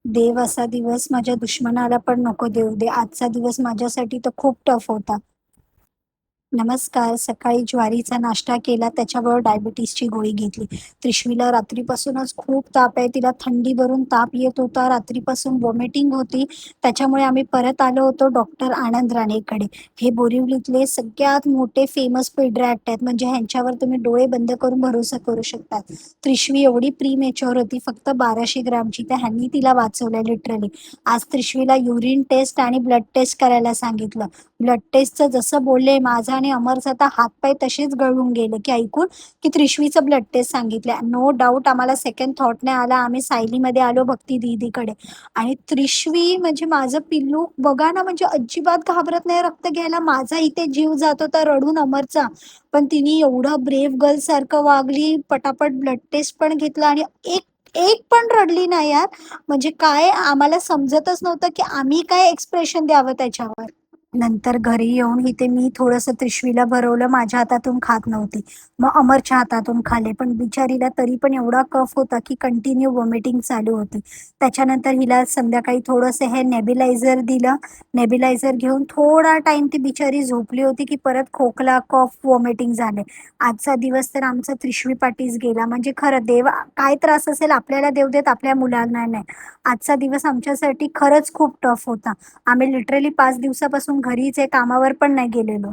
देव असा दिवस माझ्या दुश्मनाला पण नको देऊ दे. आजचा दिवस माझ्यासाठी तर खूप टफ होता. नमस्कार. सकाळी ज्वारीचा नाश्ता केला, त्याच्याबरोबर डायबिटीसची गोळी घेतली. त्रिशवीला रात्रीपासूनच खूप ताप आहे. तिला थंडी भरून ताप येत होता. रात्रीपासून व्हॉमिटिंग होती. त्याच्यामुळे आम्ही परत आलो होतो डॉक्टर आनंद राणेकडे. हे बोरिवलीतले सगळ्यात मोठे फेमस पेडियाट्रिस्ट आहेत. म्हणजे ह्यांच्यावर तुम्ही डोळे बंद करून भरोसा करू शकता. त्रिशवी एवढी प्रीमेच्युअर होती, फक्त 1200 ग्रामची. तर ह्यांनी तिला वाचवलंय लिटरली. आज त्रिशवीला युरिन टेस्ट आणि ब्लड टेस्ट करायला सांगितलं. ब्लड टेस्टचं जसं बोलले, माझा आणि अमरचा तर हातपाय तसेच गळून गेले की ऐकून, की त्रिशवीचं ब्लड टेस्ट सांगितलं. नो डाऊट आम्हाला सेकंड थॉट नाही आला. आम्ही सायलीमध्ये आलो भक्ती दीदीकडे. आणि त्रिशवी म्हणजे माझं पिल्लू बघा ना, म्हणजे अजिबात घाबरत नाही रक्त घ्यायला. माझा इथे जीव जात होता रडून अमरचा. पण तिने एवढं ब्रेव्ह गर्ल सारखं वागली, पटापट ब्लड टेस्ट पण घेतला आणि एक एक पण रडली नाही यार. म्हणजे काय आम्हाला समजतच नव्हतं की आम्ही काय एक्सप्रेशन द्यावं त्याच्यावर. नंतर घरी येऊन इथे मी थोडंसं त्रिशवीला भरवलं. माझ्या हातातून खात नव्हती. मग अमरच्या हातातून खाल्ले. पण बिचारीला तरी पण एवढा कफ होता की कंटिन्यू व्हॉमिटिंग चालू होती. त्याच्यानंतर हिला संध्याकाळी थोडंसं हे नेब्युलायझर दिलं. नेब्युलायझर घेऊन थोडा टाईम ती बिचारी झोपली होती की परत खोकला, कफ, व्हॉमिटिंग झाले. आजचा दिवस तर आमचा त्रिशवी पाठीच गेला. म्हणजे खरं देव काय त्रास असेल आपल्याला देव देत, आपल्या मुलांना नाही. आजचा दिवस आमच्यासाठी खरंच खूप टफ होता. आम्ही लिटरली 5 दिवसापासून घरीच आहे, कामावर पण नाही गेलेलो.